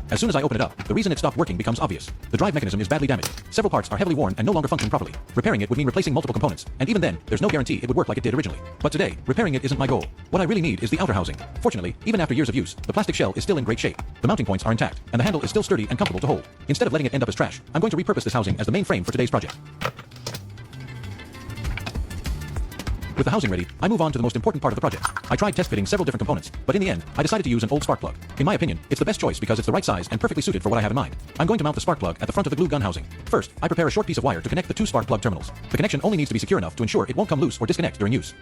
As soon as I open it up, the reason it stopped working becomes obvious. The drive mechanism is badly damaged. Several parts are heavily worn and no longer function properly. Repairing it would mean replacing multiple components, and even then, there's no guarantee it would work like it did originally. But today, repairing it isn't my goal. What I really need is the outer housing. Fortunately, even after years of use, the plastic shell is still in great shape. The mounting points are intact, and the handle is still sturdy and comfortable to hold. Instead of letting it end up as trash, I'm going to repurpose this housing as the main frame for today's project. With the housing ready, I move on to the most important part of the project. I tried test fitting several different components, but in the end, I decided to use an old spark plug. In my opinion, it's the best choice because it's the right size and perfectly suited for what I have in mind. I'm going to mount the spark plug at the front of the glue gun housing. First, I prepare a short piece of wire to connect the two spark plug terminals. The connection only needs to be secure enough to ensure it won't come loose or disconnect during use.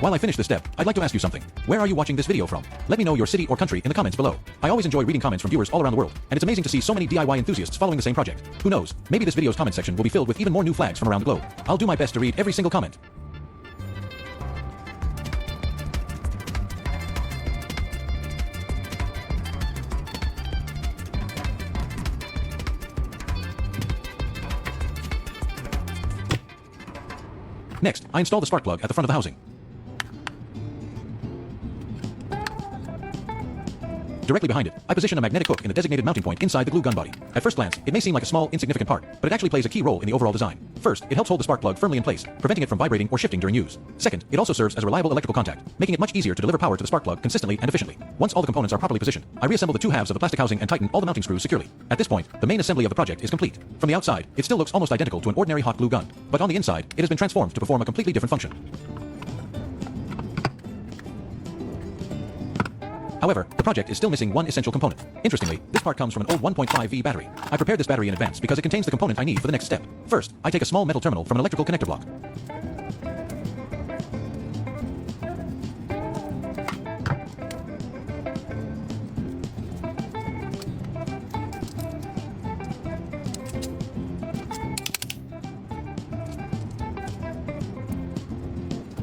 While I finish this step, I'd like to ask you something. Where are you watching this video from? Let me know your city or country in the comments below. I always enjoy reading comments from viewers all around the world, and it's amazing to see so many DIY enthusiasts following the same project. Who knows, maybe this video's comment section will be filled with even more new flags from around the globe. I'll do my best to read every single comment. Next, I install the spark plug at the front of the housing. Directly behind it, I position a magnetic hook in the designated mounting point inside the glue gun body. At first glance, it may seem like a small, insignificant part, but it actually plays a key role in the overall design. First, it helps hold the spark plug firmly in place, preventing it from vibrating or shifting during use. Second, it also serves as a reliable electrical contact, making it much easier to deliver power to the spark plug consistently and efficiently. Once all the components are properly positioned, I reassemble the two halves of the plastic housing and tighten all the mounting screws securely. At this point, the main assembly of the project is complete. From the outside, it still looks almost identical to an ordinary hot glue gun, but on the inside, it has been transformed to perform a completely different function. However, the project is still missing one essential component. Interestingly, this part comes from an old 1.5V battery. I prepared this battery in advance because it contains the component I need for the next step. First, I take a small metal terminal from an electrical connector block.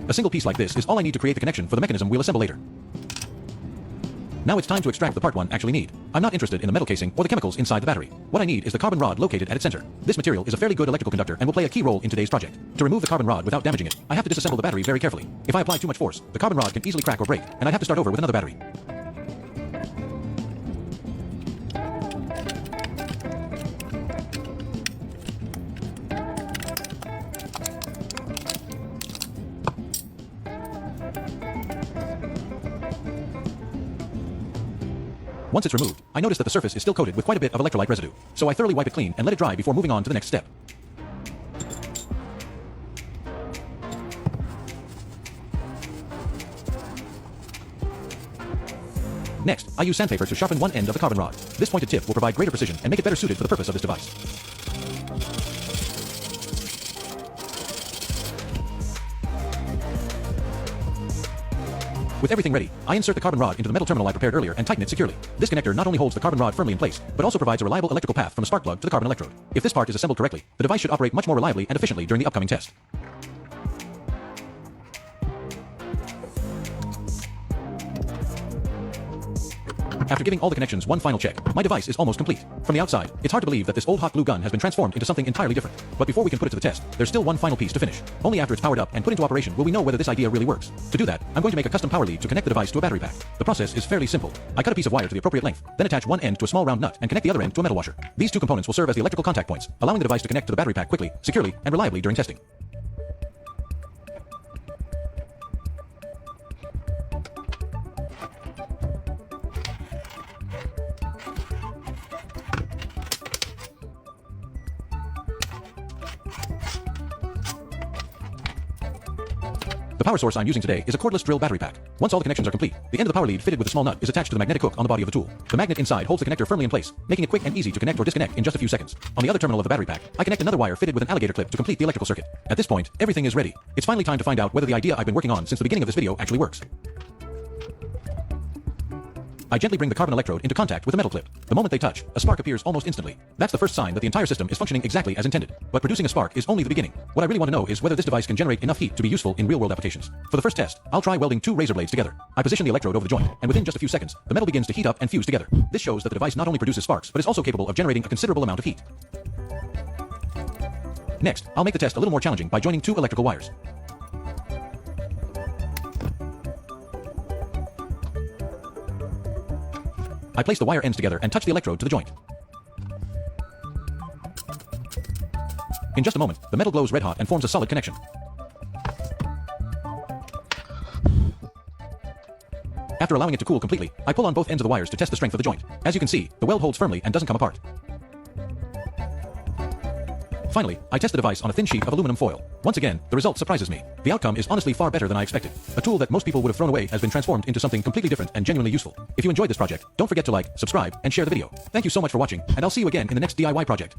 A single piece like this is all I need to create the connection for the mechanism we'll assemble later. Now it's time to extract the part one actually need. I'm not interested in the metal casing or the chemicals inside the battery. What I need is the carbon rod located at its center. This material is a fairly good electrical conductor and will play a key role in today's project. To remove the carbon rod without damaging it, I have to disassemble the battery very carefully. If I apply too much force, the carbon rod can easily crack or break, and I'd have to start over with another battery. Once it's removed, I notice that the surface is still coated with quite a bit of electrolyte residue, so I thoroughly wipe it clean and let it dry before moving on to the next step. Next, I use sandpaper to sharpen one end of the carbon rod. This pointed tip will provide greater precision and make it better suited for the purpose of this device. With everything ready, I insert the carbon rod into the metal terminal I prepared earlier and tighten it securely. This connector not only holds the carbon rod firmly in place, but also provides a reliable electrical path from the spark plug to the carbon electrode. If this part is assembled correctly, the device should operate much more reliably and efficiently during the upcoming test. After giving all the connections one final check, my device is almost complete. From the outside, it's hard to believe that this old hot glue gun has been transformed into something entirely different. But before we can put it to the test, there's still one final piece to finish. Only after it's powered up and put into operation will we know whether this idea really works. To do that, I'm going to make a custom power lead to connect the device to a battery pack. The process is fairly simple. I cut a piece of wire to the appropriate length, then attach one end to a small round nut and connect the other end to a metal washer. These two components will serve as the electrical contact points, allowing the device to connect to the battery pack quickly, securely, and reliably during testing. The power source I'm using today is a cordless drill battery pack. Once all the connections are complete, the end of the power lead fitted with a small nut is attached to the magnetic hook on the body of the tool. The magnet inside holds the connector firmly in place, making it quick and easy to connect or disconnect in just a few seconds. On the other terminal of the battery pack, I connect another wire fitted with an alligator clip to complete the electrical circuit. At this point, everything is ready. It's finally time to find out whether the idea I've been working on since the beginning of this video actually works. I gently bring the carbon electrode into contact with the metal clip. The moment they touch, a spark appears almost instantly. That's the first sign that the entire system is functioning exactly as intended. But producing a spark is only the beginning. What I really want to know is whether this device can generate enough heat to be useful in real-world applications. For the first test, I'll try welding two razor blades together. I position the electrode over the joint, and within just a few seconds, the metal begins to heat up and fuse together. This shows that the device not only produces sparks, but is also capable of generating a considerable amount of heat. Next, I'll make the test a little more challenging by joining two electrical wires. I place the wire ends together and touch the electrode to the joint. In just a moment, the metal glows red hot and forms a solid connection. After allowing it to cool completely, I pull on both ends of the wires to test the strength of the joint. As you can see, the weld holds firmly and doesn't come apart. Finally, I test the device on a thin sheet of aluminum foil. Once again, the result surprises me. The outcome is honestly far better than I expected. A tool that most people would have thrown away has been transformed into something completely different and genuinely useful. If you enjoyed this project, don't forget to like, subscribe, and share the video. Thank you so much for watching, and I'll see you again in the next DIY project.